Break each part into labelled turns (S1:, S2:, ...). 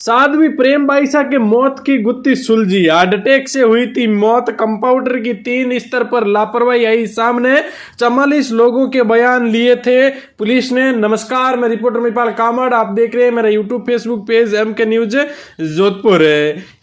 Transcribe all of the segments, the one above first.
S1: साध्वी प्रेम बाईसा के मौत की गुत्थी सुलझी। हार्ट अटैक से हुई थी मौत। कंपाउंडर की 3 स्तर पर लापरवाही आई सामने। 44 लोगों के बयान लिए थे पुलिस ने। नमस्कार, मैं रिपोर्टर महिपाल कामड़, आप देख रहे हैं मेरा YouTube Facebook page MK news Jodhpur.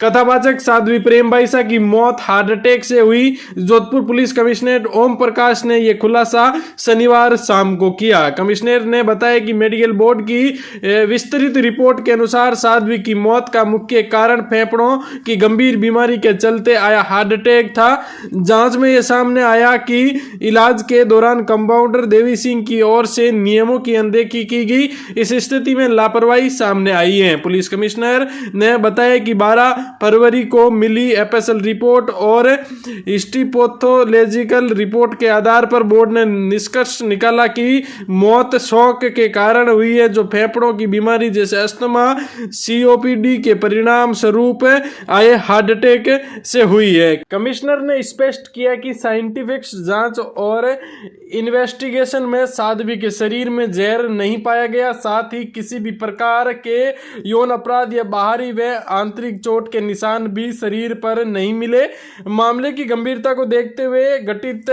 S1: कथावाचक साध्वी प्रेम बाईसा की मौत हार्ट अटैक से हुई। जोधपुर पुलिस कमिश्नर ओम प्रकाश ने यह खुलासा शनिवार शाम को किया। कमिश्नर ने बताया कि मेडिकल बोर्ड की विस्तृत रिपोर्ट के अनुसार साध्वी की मौत का मुख्य कारण फेफड़ों की गंभीर बीमारी के चलते आया हार्ट अटैक था। जांच में यह सामने आया कि इलाज के दौरान कंपाउंडर देवी सिंह की ओर से नियमों की अनदेखी की गई। इस स्थिति में लापरवाही सामने आई है। पुलिस कमिश्नर ने बताया कि 12 फरवरी को मिली FSL रिपोर्ट और हिस्टोपैथोलॉजिकल रिपोर्ट के आधार पर बोर्ड ने निष्कर्ष निकाला कि मौत शॉक के कारण हुई है, जो फेफड़ों की बीमारी जैसे अस्थमा, COPD के परिणाम स्वरूप आए हार्ट अटैक से हुई है। कमिश्नर ने स्पष्ट किया कि साइंटिफिक जांच और इन्वेस्टिगेशन में साध्वी के शरीर में जहर नहीं पाया गया। साथ ही किसी भी प्रकार के यौन अपराध या बाहरी व आंतरिक चोट के निशान भी शरीर पर नहीं मिले। मामले की गंभीरता को देखते हुए गठित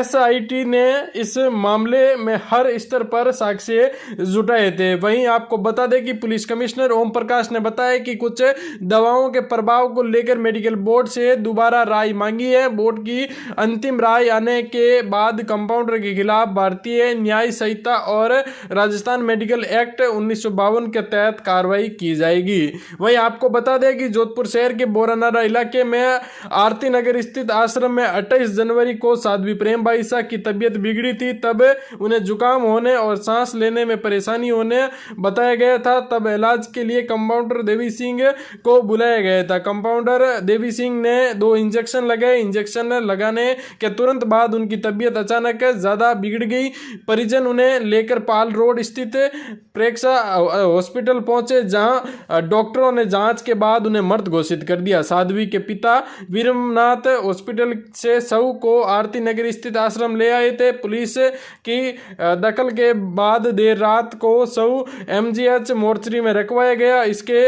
S1: SIT ने इस मामले में हर स्तर पर साक्ष्य जुटाए थे। वहीं आपको बता दें कि पुलिस कमिश्नर ओम प्रकाश ने बताया कि कुछ दवाओं के प्रभाव को लेकर मेडिकल बोर्ड से दोबारा राय मांगी है। बोर्ड की अंतिम राय आने के बाद कंपाउंडर के खिलाफ भारतीय न्याय संहिता और राजस्थान मेडिकल एक्ट 1952 के तहत कार्रवाई की जाएगी। वहीं आपको बता दें कि जोधपुर शहर के बोरानारा इलाके में आरती नगर स्थित आश्रम में 28 जनवरी को साध्वी प्रेम बाईसा की तबीयत बिगड़ी थी। तब उन्हें जुकाम होने और सांस लेने में परेशानी होने बताया गया था। तब इलाज के लिए कंपाउंडर देवी सिंह को बुलाया गया था। कंपाउंडर देवी सिंह ने 2 इंजेक्शन लगाए। इंजेक्शन लगाने के तुरंत बाद उनकी तबीयत अचानक ज्यादा बिगड़ गई। परिजन उन्हें लेकर पाल रोड स्थित प्रेक्षा हॉस्पिटल पहुंचे, जहां डॉक्टरों ने जांच के बाद उन्हें मृत घोषित कर दिया। साध्वी के पिता वीरमनाथ हॉस्पिटल से शव को आरती नगर स्थित आश्रम ले आए थे। पुलिस की दखल के बाद देर रात को शव MGH मोर्चरी में रखवाया गया। इसके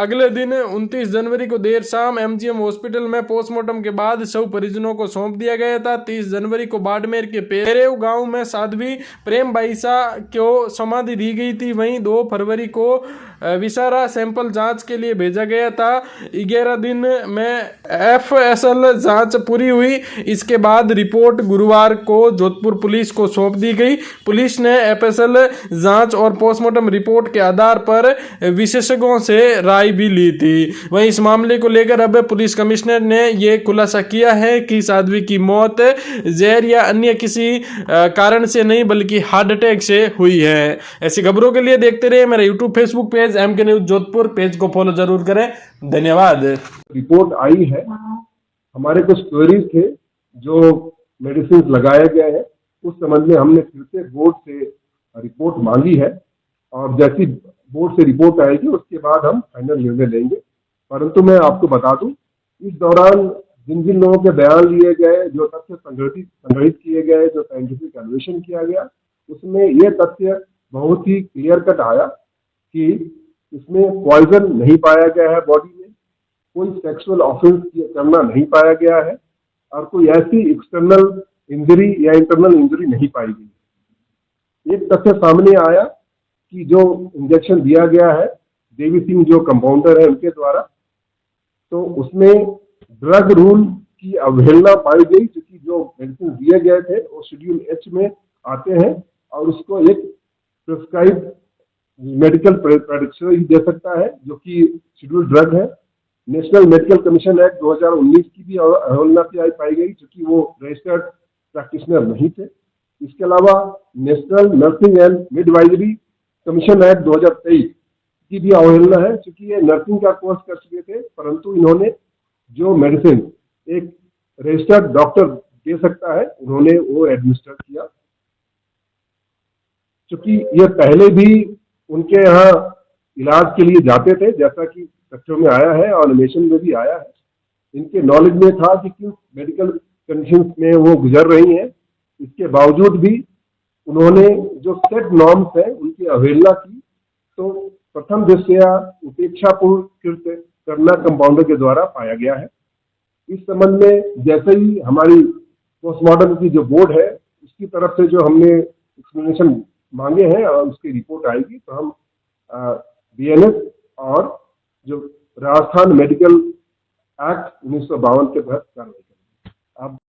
S1: अगले दिन 29 जनवरी को देर शाम MGM हॉस्पिटल में पोस्टमार्टम के बाद शव परिजनों को सौंप दिया गया था। 30 जनवरी को बाड़मेर के पेरेव गांव में साध्वी प्रेम बाईसा को समाधि दी गई थी। वहीं 2 फरवरी को विसारा सैंपल जांच के लिए भेजा गया था। 11 दिन में FSL जांच पूरी हुई। इसके बाद रिपोर्ट गुरुवार को जोधपुर पुलिस को सौंप दी गई। पुलिस ने FSL जांच और पोस्टमार्टम रिपोर्ट के आधार पर विशेषज्ञों से राय भी ली थी। वहीं इस मामले को लेकर अब पुलिस कमिश्नर ने यह खुलासा किया है कि साध्वी की मौत जहर या अन्य किसी कारण से नहीं बल्कि हार्ट अटैक से हुई है। ऐसी खबरों के लिए देखते रहिए मेरा YouTube Facebook page MK news Jodhpur. Page को फॉलो जरूर करें। धन्यवाद।
S2: रिपोर्ट आई है, हमारे कुछ क्वेरीज थे जो मेडिसिन लगाया गया है, उस संबंध में हमने फिर से बोर्ड से रिपोर्ट मांगी है और जैसी बोर्ड से रिपोर्ट आएगी उसके बाद हम फाइनल निर्णय लेंगे। परंतु मैं आपको बता दूं, इस दौरान जिन जिन लोगों के बयान लिए गए, जो तथ्य संग्रहित किए गए, जो साइंटिफिक अन्वेषण किया गया, उसमें यह तथ्य बहुत ही क्लियर कट आया कि इसमें पॉइजन नहीं पाया गया है, बॉडी में कोई सेक्सुअल ऑफेंस करना नहीं पाया गया है और कोई ऐसी एक्सटर्नल इंजरी या इंटरनल इंजरी नहीं पाई गई। एक तथ्य सामने आया कि जो इंजेक्शन दिया गया है देवी सिंह जो कंपाउंडर है उनके द्वारा, तो उसमें ड्रग रूल की अवहेलना पाई गई, क्योंकि जो मेडिसिन दिए गए थे वो शेड्यूल H में आते हैं और उसको एक प्रिस्क्राइब मेडिकल प्रैक्टिशनर ही दे सकता है, जो कि शेड्यूल ड्रग है। नेशनल मेडिकल कमीशन एक्ट 2019 की भी अवहेलना पाई गई, क्योंकि वो रजिस्टर्ड प्रैक्टिशनर नहीं थे। इसके अलावा national nursing and midwifery commission act 2023 की भी अवहेलना है, क्योंकि ये नर्सिंग का कोर्स कर चुके थे, परंतु इन्होंने जो मेडिसिन एक रजिस्टर्ड डॉक्टर दे सकता है उन्होंने वो एडमिनिस्टर किया। क्योंकि ये पहले भी उनके यहाँ इलाज के लिए जाते थे, जैसा कि तथ्यों में आया है और अन्वेषण में भी आया है। इनके नॉलेज में था कि किस मेडिकल कंडीशंस में वो गुजर रही हैं, इसके बावजूद भी उन्होंने जो सेट नॉर्म्स है उनकी अवहेलना की। तो प्रथम दृष्टया उपेक्षापूर्ण कृत्य करना कंपाउंडर के द्वारा पाया गया है। इस संबंध में जैसे ही हमारी पोस्टमार्टम की जो बोर्ड है उसकी तरफ से जो हमने एक्सप्लेनेशन मांगे हैं और उसकी रिपोर्ट आएगी तो हम बीएनएस और जो राजस्थान मेडिकल एक्ट 1952 के तहत कार्रवाई